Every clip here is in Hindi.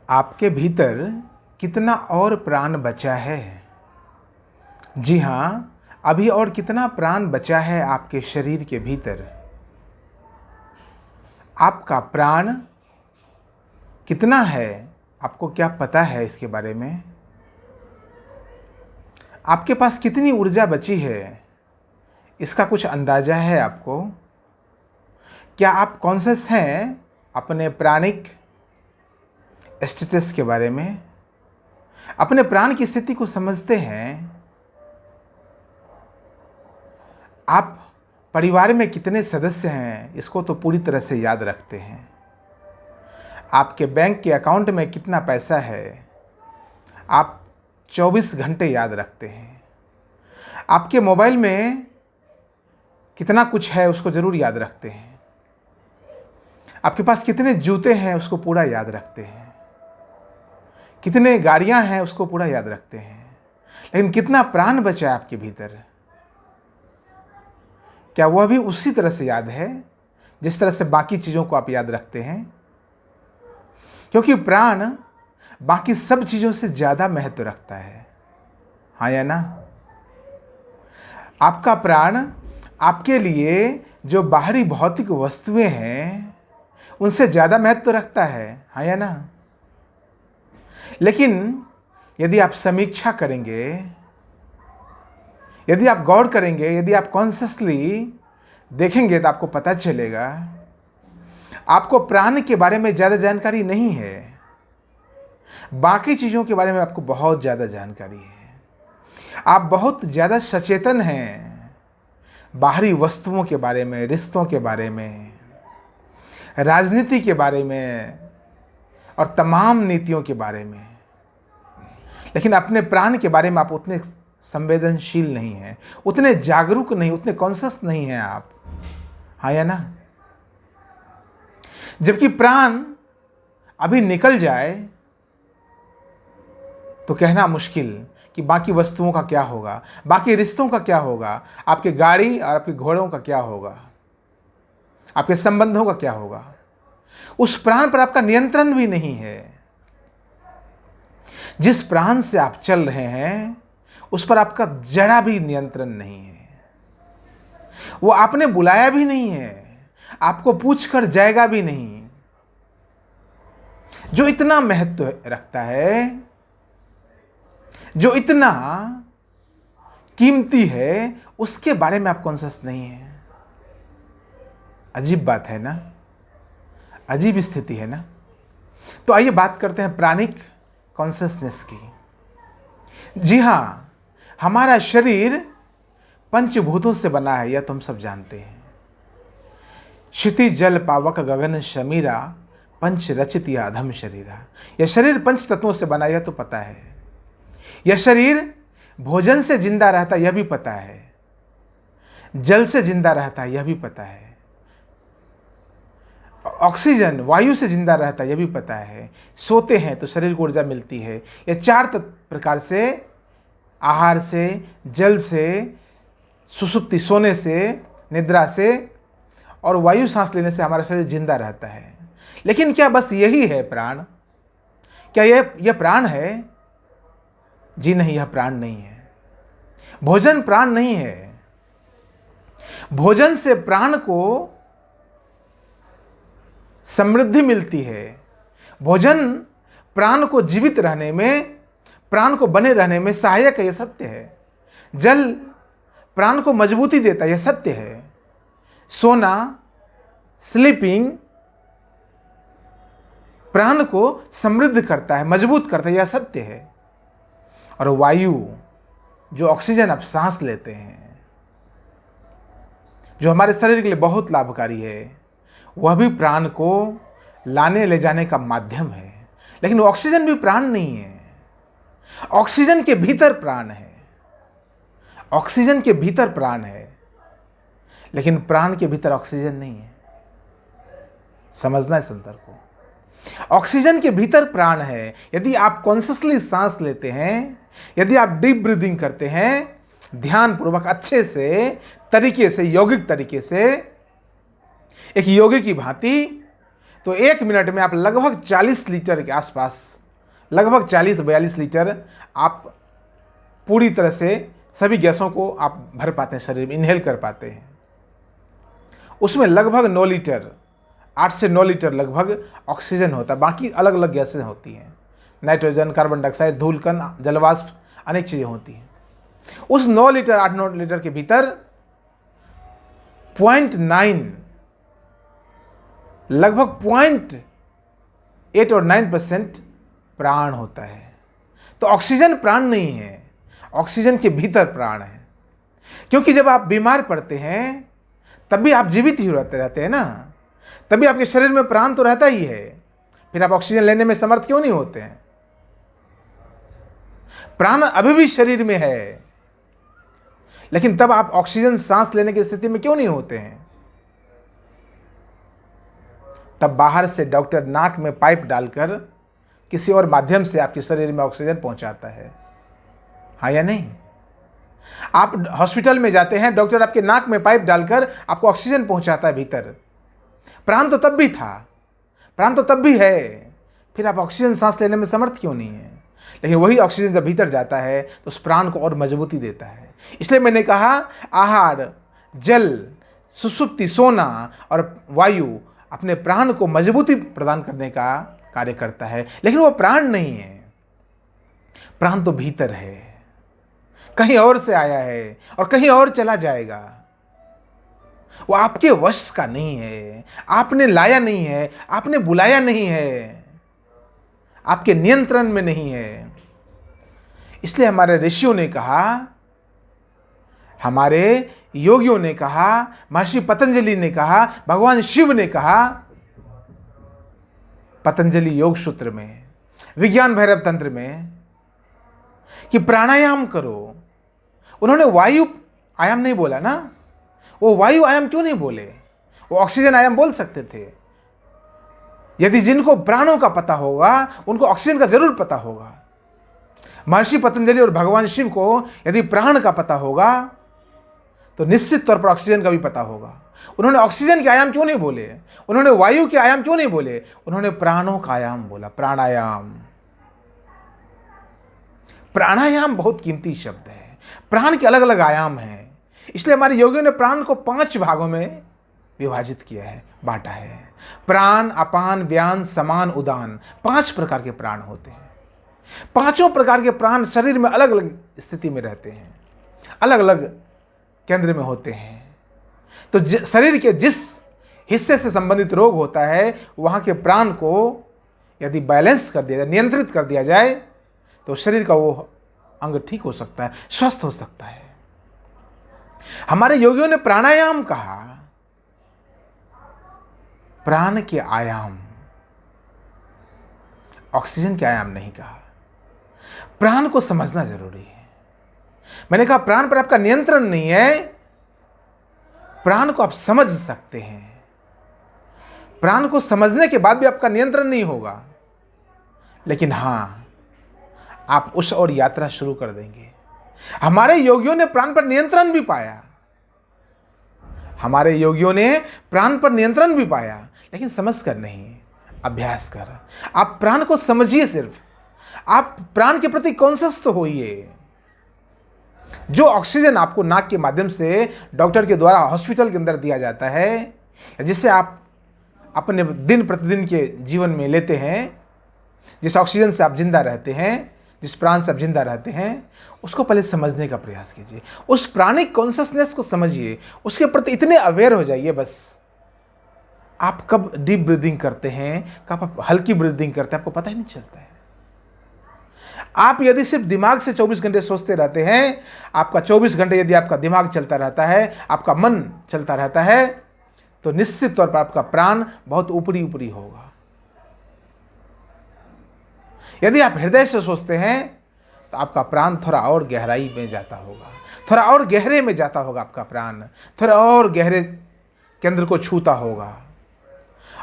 आपके भीतर कितना और प्राण बचा है? जी हाँ, अभी और कितना प्राण बचा है आपके शरीर के भीतर? आपका प्राण कितना है? आपको क्या पता है इसके बारे में? आपके पास कितनी ऊर्जा बची है? इसका कुछ अंदाजा है आपको? क्या आप कॉन्शियस हैं अपने प्राणिक स्टेटस के बारे में? अपने प्राण की स्थिति को समझते हैं? आप परिवार में कितने सदस्य हैं इसको तो पूरी तरह से याद रखते हैं। आपके बैंक के अकाउंट में कितना पैसा है आप 24 घंटे याद रखते हैं। आपके मोबाइल में कितना कुछ है उसको ज़रूर याद रखते हैं। आपके पास कितने जूते हैं उसको पूरा याद रखते हैं। कितने गाड़ियां हैं उसको पूरा याद रखते हैं। लेकिन कितना प्राण बचा है आपके भीतर, क्या वह भी उसी तरह से याद है जिस तरह से बाकी चीज़ों को आप याद रखते हैं? क्योंकि प्राण बाकी सब चीज़ों से ज़्यादा महत्व रखता है, हाँ या ना? आपका प्राण आपके लिए जो बाहरी भौतिक वस्तुएं हैं उनसे ज़्यादा महत्व रखता है, हाँ या ना? लेकिन यदि आप समीक्षा करेंगे, यदि आप गौर करेंगे, यदि आप कॉन्शियसली देखेंगे तो आपको पता चलेगा आपको प्राण के बारे में ज़्यादा जानकारी नहीं है, बाकी चीज़ों के बारे में आपको बहुत ज़्यादा जानकारी है। आप बहुत ज़्यादा सचेतन हैं बाहरी वस्तुओं के बारे में, रिश्तों के बारे में, राजनीति के बारे में और तमाम नीतियों के बारे में। लेकिन अपने प्राण के बारे में आप उतने संवेदनशील नहीं हैं, उतने जागरूक नहीं, उतने कॉन्शियस नहीं हैं आप, हाँ या ना? जबकि प्राण अभी निकल जाए तो कहना मुश्किल कि बाकी वस्तुओं का क्या होगा, बाकी रिश्तों का क्या होगा, आपके गाड़ी और आपके घोड़ों का क्या होगा, आपके संबंधों का क्या होगा। उस प्राण पर आपका नियंत्रण भी नहीं है। जिस प्राण से आप चल रहे हैं उस पर आपका जरा भी नियंत्रण नहीं है। वो आपने बुलाया भी नहीं है, आपको पूछकर जाएगा भी नहीं। जो इतना महत्व रखता है, जो इतना कीमती है, उसके बारे में आप कॉन्शियस नहीं है। अजीब बात है ना, अजीब स्थिति है ना। तो आइए बात करते हैं प्राणिक कॉन्शियसनेस की। जी हाँ, हमारा शरीर पंचभूतों से बना है, यह तो हम सब जानते हैं। क्षिति जल पावक गगन शमीरा पंच रचित या अधम शरीरा। यह शरीर पंच तत्वों से बना, यह तो पता है। यह शरीर भोजन से जिंदा रहता, यह भी पता है। जल से जिंदा रहता है, यह भी पता है। ऑक्सीजन वायु से जिंदा रहता है, यह भी पता है। सोते हैं तो शरीर को ऊर्जा मिलती है। यह चार प्रकार से, आहार से, जल से, सुषुप्ति सोने से, निद्रा से और वायु सांस लेने से हमारा शरीर जिंदा रहता है। लेकिन क्या बस यही है प्राण? क्या यह प्राण है? जी नहीं, यह प्राण नहीं है। भोजन प्राण नहीं है। भोजन से प्राण को समृद्धि मिलती है। भोजन प्राण को जीवित रहने में, प्राण को बने रहने में सहायक है, यह सत्य है। जल प्राण को मजबूती देता है, यह सत्य है। सोना, स्लीपिंग प्राण को समृद्ध करता है, मजबूत करता है, यह सत्य है। और वायु, जो ऑक्सीजन आप सांस लेते हैं, जो हमारे शरीर के लिए बहुत लाभकारी है, वह भी प्राण को लाने ले जाने का माध्यम है। लेकिन ऑक्सीजन भी प्राण नहीं है। ऑक्सीजन के भीतर प्राण है। ऑक्सीजन के भीतर प्राण है, लेकिन प्राण के भीतर ऑक्सीजन नहीं है। समझना है संतर को। ऑक्सीजन के भीतर प्राण है। यदि आप कॉन्शियसली सांस लेते हैं, यदि आप डीप ब्रीदिंग करते हैं, ध्यान पूर्वक अच्छे से तरीके से, यौगिक तरीके से, एक योगी की भांति, तो 1 मिनट में आप लगभग 40 लीटर के आसपास, लगभग 40-42 लीटर आप पूरी तरह से सभी गैसों को आप भर पाते हैं, शरीर में इनहेल कर पाते हैं। उसमें लगभग 9 लीटर, 8 से 9 लीटर लगभग ऑक्सीजन होता है, बाकी अलग अलग गैसें होती हैं, नाइट्रोजन, कार्बन डाइऑक्साइड, धूलकण, जलवाष्प, अनेक चीज़ें होती हैं। उस 9 लीटर 8-9 लीटर के भीतर 0.9, लगभग 0.8 और 9% प्राण होता है। तो ऑक्सीजन प्राण नहीं है, ऑक्सीजन के भीतर प्राण है। क्योंकि जब आप बीमार पड़ते हैं तब भी आप जीवित ही रहते हैं ना, तभी आपके शरीर में प्राण तो रहता ही है, फिर आप ऑक्सीजन लेने में समर्थ क्यों नहीं होते हैं? प्राण अभी भी शरीर में है, लेकिन तब आप ऑक्सीजन सांस लेने की स्थिति में क्यों नहीं होते हैं? तब बाहर से डॉक्टर नाक में पाइप डालकर किसी और माध्यम से आपके शरीर में ऑक्सीजन पहुंचाता है, हाँ या नहीं? आप हॉस्पिटल में जाते हैं, डॉक्टर आपके नाक में पाइप डालकर आपको ऑक्सीजन पहुंचाता है भीतर। प्राण तो तब भी था, प्राण तो तब भी है, फिर आप ऑक्सीजन सांस लेने में समर्थ क्यों नहीं है? लेकिन वही ऑक्सीजन जब भीतर जाता है तो उस प्राण को और मजबूती देता है। इसलिए मैंने कहा आहार, जल, सुसुप्ति, सोना और वायु अपने प्राण को मजबूती प्रदान करने का कार्य करता है, लेकिन वो प्राण नहीं है। प्राण तो भीतर है, कहीं और से आया है और कहीं और चला जाएगा। वो आपके वश का नहीं है, आपने लाया नहीं है, आपने बुलाया नहीं है, आपके नियंत्रण में नहीं है। इसलिए हमारे ऋषियों ने कहा, हमारे योगियों ने कहा, महर्षि पतंजलि ने कहा, भगवान शिव ने कहा, पतंजलि योग सूत्र में, विज्ञान भैरव तंत्र में, कि प्राणायाम करो। उन्होंने वायु आयाम नहीं बोला ना, वो वायु आयाम क्यों नहीं बोले? वो ऑक्सीजन आयाम बोल सकते थे। यदि जिनको प्राणों का पता होगा उनको ऑक्सीजन का जरूर पता होगा। महर्षि पतंजलि और भगवान शिव को यदि प्राण का पता होगा तो निश्चित तौर पर ऑक्सीजन का भी पता होगा। उन्होंने ऑक्सीजन के आयाम क्यों नहीं बोले? उन्होंने वायु के आयाम क्यों नहीं बोले? उन्होंने प्राणों का आयाम बोला, प्राणायाम। प्राणायाम बहुत कीमती शब्द है। प्राण के अलग अलग आयाम हैं, इसलिए हमारे योगियों ने प्राण को 5 भागों में विभाजित किया है, बांटा है। प्राण, अपान, व्यान, समान, उदान, 5 प्रकार के प्राण होते हैं। 5 प्रकार के प्राण शरीर में अलग अलग स्थिति में रहते हैं, अलग अलग केंद्र में होते हैं। तो शरीर के जिस हिस्से से संबंधित रोग होता है वहाँ के प्राण को यदि बैलेंस कर दिया जाए, नियंत्रित कर दिया जाए, तो शरीर का वो अंग ठीक हो सकता है, स्वस्थ हो सकता है। हमारे योगियों ने प्राणायाम कहा, प्राण के आयाम, ऑक्सीजन के आयाम नहीं कहा। प्राण को समझना जरूरी है। मैंने कहा प्राण पर आपका नियंत्रण नहीं है, प्राण को आप समझ सकते हैं। प्राण को समझने के बाद भी आपका नियंत्रण नहीं होगा, लेकिन हां, आप उस और यात्रा शुरू कर देंगे। हमारे योगियों ने प्राण पर नियंत्रण भी पाया, हमारे योगियों ने प्राण पर नियंत्रण भी पाया, लेकिन समझ कर नहीं, अभ्यास कर। आप प्राण को समझिए, सिर्फ आप प्राण के प्रति कॉन्शियस तो होइए। जो ऑक्सीजन आपको नाक के माध्यम से डॉक्टर के द्वारा हॉस्पिटल के अंदर दिया जाता है, जिससे आप अपने दिन प्रतिदिन के जीवन में लेते हैं, जिस ऑक्सीजन से आप जिंदा रहते हैं, जिस प्राण से आप जिंदा रहते हैं, उसको पहले समझने का प्रयास कीजिए। उस प्राणिक कॉन्शियसनेस को समझिए, उसके प्रति इतने अवेयर हो जाइए। बस आप कब डीप ब्रीदिंग करते हैं, कब आप हल्की ब्रीदिंग करते हैं, आपको पता ही नहीं चलता है। आप यदि सिर्फ दिमाग से 24 घंटे सोचते रहते हैं, आपका 24 घंटे यदि आपका दिमाग चलता रहता है, आपका मन चलता रहता है, तो निश्चित तौर पर आपका प्राण बहुत ऊपरी ऊपरी होगा। यदि आप हृदय से सोचते हैं तो आपका प्राण थोड़ा और गहराई में जाता होगा, थोड़ा और गहरे में जाता होगा। आपका प्राण थोड़ा और गहरे केंद्र को छूता होगा।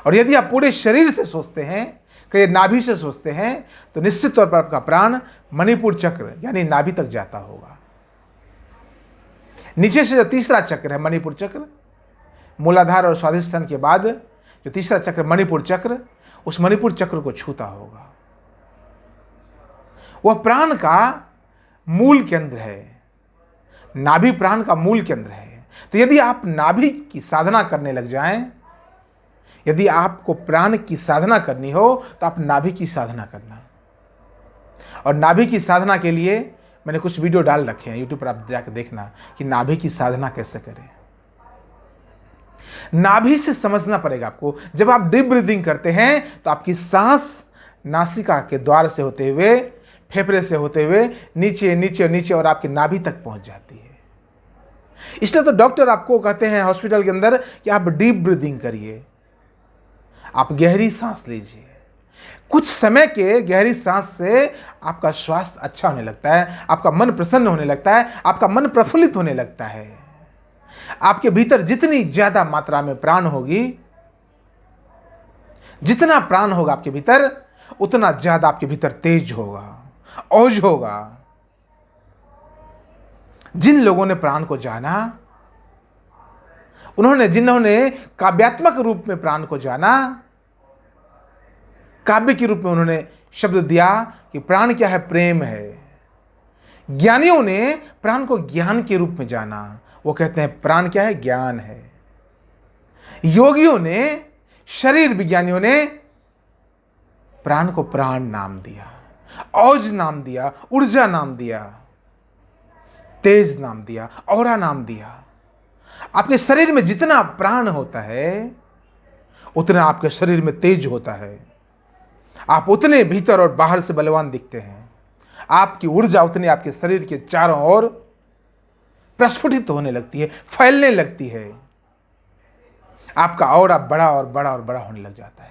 और यदि आप पूरे शरीर से सोचते हैं, कहीं नाभि से सोचते हैं, तो निश्चित तौर पर आपका प्राण मणिपुर चक्र यानी नाभि तक जाता होगा। नीचे से जो तीसरा चक्र है मणिपुर चक्र, मूलाधार और स्वादिष्ठान के बाद जो तीसरा चक्र मणिपुर चक्र, उस मणिपुर चक्र को छूता होगा। वह प्राण का मूल केंद्र है, नाभि प्राण का मूल केंद्र है। तो यदि आप नाभि की साधना करने लग जाएं, यदि आपको प्राण की साधना करनी हो तो आप नाभि की साधना करना। और नाभि की साधना के लिए मैंने कुछ वीडियो डाल रखे हैं यूट्यूब पर, आप जाकर देखना कि नाभि की साधना कैसे करें। नाभि से समझना पड़ेगा आपको। जब आप डीप ब्रीदिंग करते हैं तो आपकी सांस नासिका के द्वार से होते हुए, फेफड़े से होते हुए नीचे नीचे नीचे और आपकी नाभि तक पहुंच जाती है। इसलिए तो डॉक्टर आपको कहते हैं हॉस्पिटल के अंदर कि आप डीप ब्रीदिंग करिए, आप गहरी सांस लीजिए। कुछ समय के गहरी सांस से आपका स्वास्थ्य अच्छा होने लगता है, आपका मन प्रसन्न होने लगता है, आपका मन प्रफुल्लित होने लगता है। आपके भीतर जितनी ज्यादा मात्रा में प्राण होगी, जितना प्राण होगा आपके भीतर, उतना ज्यादा आपके भीतर तेज होगा, औज होगा। जिन लोगों ने प्राण को जाना, जिन्होंने काव्यात्मक रूप में प्राण को जाना, काव्य के रूप में उन्होंने शब्द दिया कि प्राण क्या है, प्रेम है। ज्ञानियों ने प्राण को ज्ञान के रूप में जाना, वो कहते हैं प्राण क्या है, ज्ञान है। योगियों ने, शरीर विज्ञानियों ने प्राण को प्राण नाम दिया, औज नाम दिया, ऊर्जा नाम दिया, तेज नाम दिया, औरा नाम दिया। आपके शरीर में जितना प्राण होता है उतना आपके शरीर में तेज होता है, आप उतने भीतर और बाहर से बलवान दिखते हैं। आपकी ऊर्जा उतनी आपके शरीर के चारों ओर प्रस्फुटित होने लगती है, फैलने लगती है। आपका औरा बड़ा और बड़ा और बड़ा होने लग जाता है।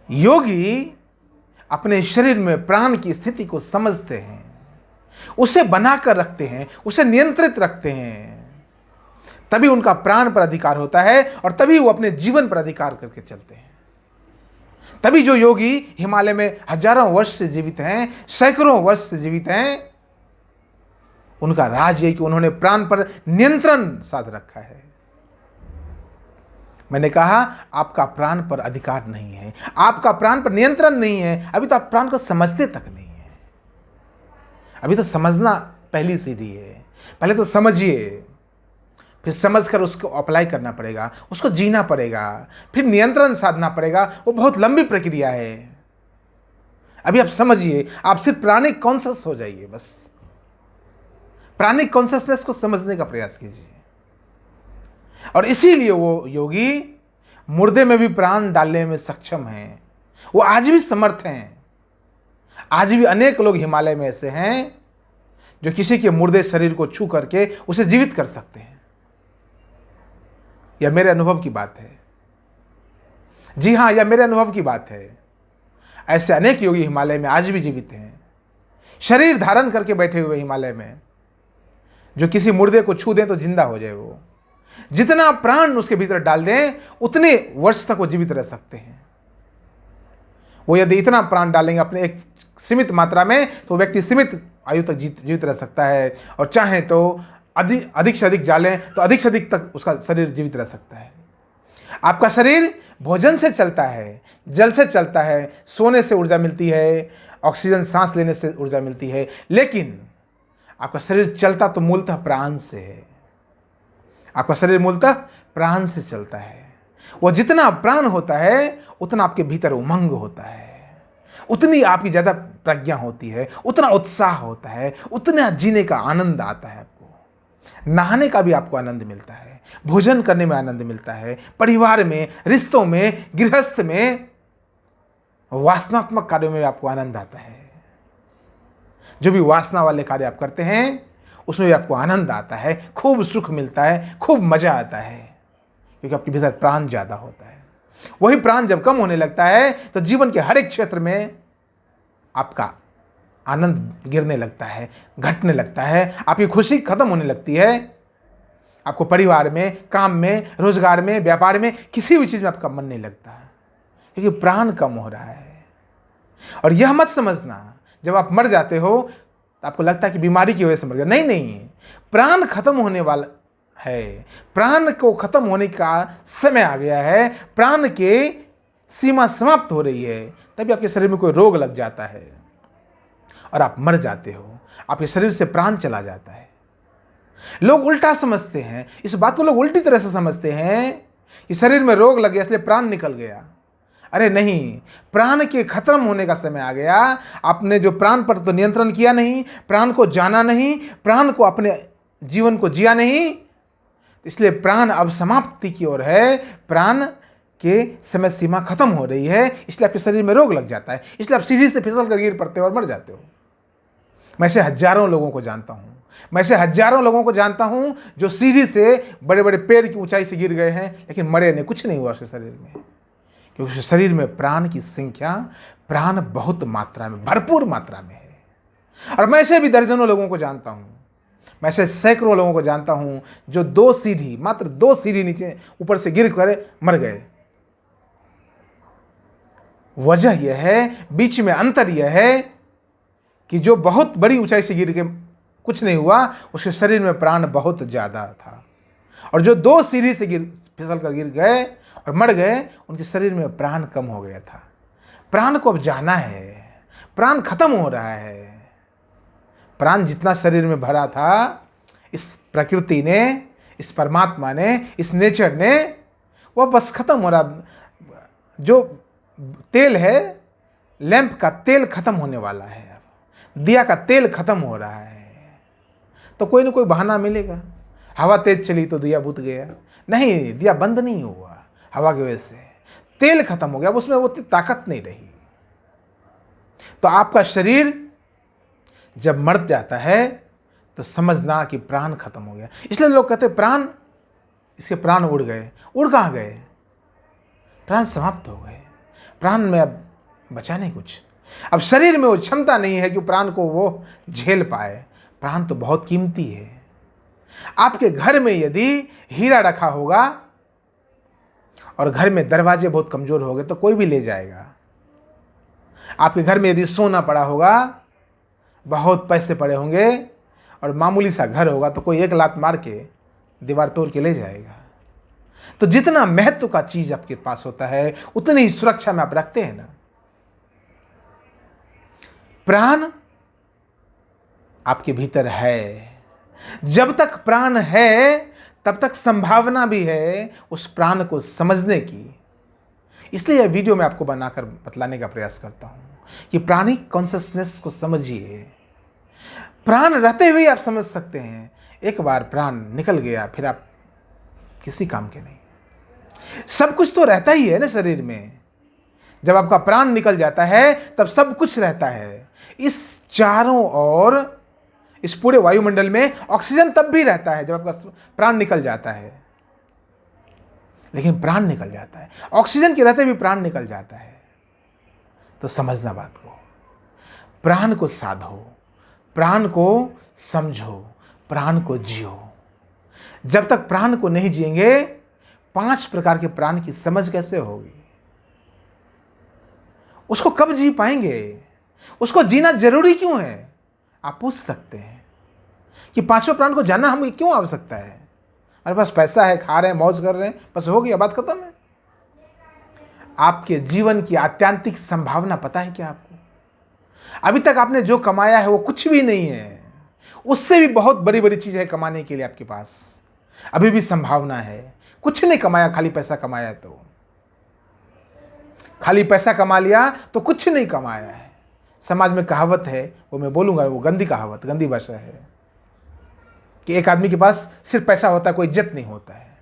योगी अपने शरीर में प्राण की स्थिति को समझते हैं, उसे बनाकर रखते हैं, उसे नियंत्रित रखते हैं। तभी उनका प्राण पर अधिकार होता है और तभी वो अपने जीवन पर अधिकार करके चलते हैं। तभी जो योगी हिमालय में हजारों वर्ष से जीवित हैं, सैकड़ों वर्ष से जीवित हैं, उनका राज है कि उन्होंने प्राण पर नियंत्रण साध रखा है। मैंने कहा आपका प्राण पर अधिकार नहीं है, आपका प्राण पर नियंत्रण नहीं है। अभी तो आप प्राण को समझते तक नहीं है। अभी तो समझना पहली सीढ़ी है। पहले तो समझिए, फिर समझकर उसको अप्लाई करना पड़ेगा, उसको जीना पड़ेगा, फिर नियंत्रण साधना पड़ेगा। वो बहुत लंबी प्रक्रिया है। अभी आप समझिए, आप सिर्फ प्राणिक कॉन्शियस हो जाइए, बस प्राणिक कॉन्शियसनेस को समझने का प्रयास कीजिए। और इसीलिए वो योगी मुर्दे में भी प्राण डालने में सक्षम हैं। वो आज भी समर्थ हैं। आज भी अनेक लोग हिमालय में ऐसे हैं जो किसी के मुर्दे शरीर को छू करके उसे जीवित कर सकते हैं। यह मेरे अनुभव की बात है। जी हाँ, यह मेरे अनुभव की बात है। ऐसे अनेक योगी हिमालय में आज भी जीवित हैं, शरीर धारण करके बैठे हुए हिमालय में, जो किसी मुर्दे को छू दें तो जिंदा हो जाए। वो जितना प्राण उसके भीतर डाल दें उतने वर्ष तक वो जीवित रह सकते हैं। वो यदि इतना प्राण डालेंगे अपने एक सीमित मात्रा में, तो व्यक्ति सीमित आयु तक जीवित रह सकता है। और चाहे तो अधिक से अधिक डालें तो अधिक से अधिक तक उसका शरीर जीवित रह सकता है। आपका शरीर भोजन से चलता है, जल से चलता है, सोने से ऊर्जा मिलती है, ऑक्सीजन सांस लेने से ऊर्जा मिलती है, लेकिन आपका शरीर चलता तो मूलतः प्राण से है। आपका शरीर मूलतः प्राण से चलता है। वो जितना प्राण होता है उतना आपके भीतर उमंग होता है, उतनी आपकी ज़्यादा प्रज्ञा होती है, उतना उत्साह होता है, उतना जीने का आनंद आता है। आपको नहाने का भी आपको आनंद मिलता है, भोजन करने में आनंद मिलता है, परिवार में, रिश्तों में, गृहस्थ में, वासनात्मक कार्यों में आपको आनंद आता है। जो भी वासना वाले कार्य आप करते हैं उसमें भी आपको आनंद आता है, खूब सुख मिलता है, खूब मजा आता है, क्योंकि आपके भीतर प्राण ज़्यादा होता है। वही प्राण जब कम होने लगता है तो जीवन के हर एक क्षेत्र में आपका आनंद गिरने लगता है, घटने लगता है, आपकी खुशी खत्म होने लगती है। आपको परिवार में, काम में, रोजगार में, व्यापार में, किसी भी चीज़ में आपका मन नहीं लगता, क्योंकि प्राण कम हो रहा है। और यह मत समझना जब आप मर जाते हो तो आपको लगता है कि बीमारी की वजह से मर गया। नहीं, प्राण खत्म होने वाला है, प्राण को खत्म होने का समय आ गया है, प्राण के सीमा समाप्त हो रही है, तभी आपके शरीर में कोई रोग लग जाता है और आप मर जाते हो, आपके शरीर से प्राण चला जाता है। लोग उल्टा समझते हैं, इस बात को लोग उल्टी तरह से समझते हैं कि शरीर में रोग लग गया इसलिए प्राण निकल गया। अरे नहीं, प्राण के खत्म होने का समय आ गया। आपने जो प्राण पर तो नियंत्रण किया नहीं, प्राण को जाना नहीं, प्राण को अपने जीवन को जिया नहीं, इसलिए प्राण अब समाप्ति की ओर है, प्राण के समय सीमा खत्म हो रही है, इसलिए आपके शरीर में रोग लग जाता है, इसलिए आप सीढ़ी से फिसल कर गिर पड़ते हो और मर जाते हो। मैं ऐसे हजारों लोगों को जानता हूँ, मैं ऐसे हजारों लोगों को जानता हूँ जो सीढ़ी से बड़े बड़े पेड़ की ऊंचाई से गिर गए हैं, लेकिन मरे नहीं, कुछ नहीं हुआ उसके शरीर में, क्योंकि उसके शरीर में प्राण की संख्या, प्राण बहुत मात्रा में, भरपूर मात्रा में है। और मैं ऐसे भी दर्जनों लोगों को जानता हूँ, मैं ऐसे सैकड़ों लोगों को जानता हूँ जो मात्र दो सीढ़ी नीचे ऊपर से गिर कर मर गए। वजह यह है, बीच में अंतर यह है कि जो बहुत बड़ी ऊंचाई से गिर के कुछ नहीं हुआ, उसके शरीर में प्राण बहुत ज़्यादा था, और जो 2 सीढ़ी से फिसल कर गिर गए और मर गए, उनके शरीर में प्राण कम हो गया था। प्राण को अब जाना है, प्राण खत्म हो रहा है। प्राण जितना शरीर में भरा था, इस प्रकृति ने, इस परमात्मा ने, इस नेचर ने, वह बस खत्म हो रहा। जो तेल है, लैंप का तेल खत्म होने वाला है, अब दिया का तेल खत्म हो रहा है, तो कोई ना कोई बहाना मिलेगा। हवा तेज चली तो दिया बुझ गया, नहीं, दिया बंद नहीं हुआ, हवा की वजह से तेल खत्म हो गया, उसमें वो ताकत नहीं रही। तो आपका शरीर जब मर जाता है तो समझना कि प्राण खत्म हो गया। इसलिए लोग कहते प्राण, इसके प्राण उड़ गए। उड़ कहाँ गए? प्राण समाप्त हो गए, प्राण में अब बचा नहीं कुछ। अब शरीर में वो क्षमता नहीं है कि प्राण को वो झेल पाए। प्राण तो बहुत कीमती है। आपके घर में यदि हीरा रखा होगा और घर में दरवाजे बहुत कमजोर हो गए तो कोई भी ले जाएगा। आपके घर में यदि सोना पड़ा होगा, बहुत पैसे पड़े होंगे और मामूली सा घर होगा तो कोई एक लात मार के दीवार तोड़ के ले जाएगा। तो जितना महत्व का चीज आपके पास होता है, उतनी ही सुरक्षा में आप रखते हैं ना। प्राण आपके भीतर है। जब तक प्राण है तब तक संभावना भी है उस प्राण को समझने की। इसलिए यह वीडियो मैं आपको बनाकर बतलाने का प्रयास करता हूं कि प्राणिक कॉन्शसनेस को समझिए। प्राण रहते हुए आप समझ सकते हैं, एक बार प्राण निकल गया फिर आप किसी काम के नहीं। सब कुछ तो रहता ही है ना शरीर में। जब आपका प्राण निकल जाता है तब सब कुछ रहता है। इस चारों ओर, इस पूरे वायुमंडल में ऑक्सीजन तब भी रहता है जब आपका प्राण निकल जाता है। लेकिन प्राण निकल जाता है, ऑक्सीजन के रहते भी प्राण निकल जाता है। तो समझना बात को, प्राण को साधो, प्राण को समझो, प्राण को जियो। जब तक प्राण को नहीं जिएंगे, 5 प्रकार के प्राण की समझ कैसे होगी? उसको कब जी पाएंगे? उसको जीना जरूरी क्यों है? आप पूछ सकते हैं कि 5 प्राण को जानना हमें क्यों आवश्यकता है? हमारे पास पैसा है, खा रहे हैं, मौज कर रहे हैं, बस हो गया, बात खत्म है। आपके जीवन की आत्यांतिक संभावना पता है क्या आपको? अभी तक आपने जो कमाया है वो कुछ भी नहीं है, उससे भी बहुत बड़ी बड़ी चीज है कमाने के लिए आपके पास। अभी भी संभावना है। कुछ नहीं कमाया, खाली पैसा कमाया, तो खाली पैसा कमा लिया तो कुछ नहीं कमाया है। समाज में कहावत है, वो मैं बोलूंगा, वो गंदी कहावत, गंदी भाषा है कि एक आदमी के पास सिर्फ पैसा होता है, कोई इज्जत नहीं होता है।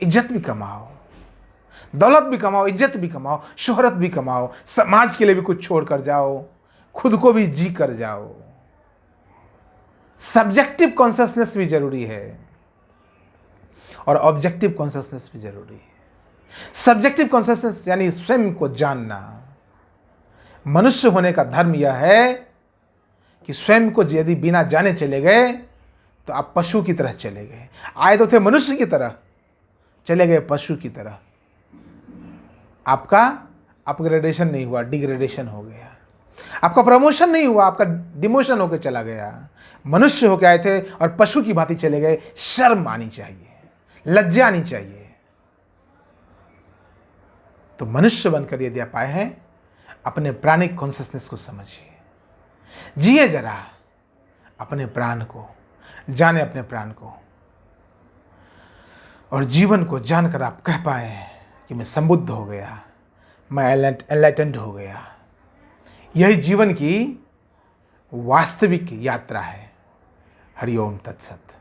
इज्जत भी कमाओ, दौलत भी कमाओ, इज्जत भी कमाओ, शोहरत भी कमाओ, समाज के लिए भी कुछ छोड़ कर जाओ, खुद को भी जी कर जाओ। सब्जेक्टिव कॉन्शसनेस भी जरूरी है और ऑब्जेक्टिव कॉन्शसनेस भी जरूरी है। सब्जेक्टिव कॉन्शसनेस यानी स्वयं को जानना। मनुष्य होने का धर्म यह है कि स्वयं को यदि बिना जाने चले गए तो आप पशु की तरह चले गए। आए तो थे मनुष्य की तरह, चले गए पशु की तरह। आपका अपग्रेडेशन नहीं हुआ, डिग्रेडेशन हो गया। आपका प्रमोशन नहीं हुआ, आपका डिमोशन होकर चला गया। मनुष्य होकर आए थे और पशु की भांति चले गए। शर्म आनी चाहिए, लज्जा आनी चाहिए। तो मनुष्य बनकर यदि आप आए हैं, अपने प्राणिक कॉन्शियसनेस को समझिए, जिए जरा अपने प्राण को, जाने अपने प्राण को, और जीवन को जानकर आप कह पाए कि मैं संबुद्ध हो गया, मैं एनलाइटेंड हो गया। यही जीवन की वास्तविक यात्रा है। हरि ओम तत्सत।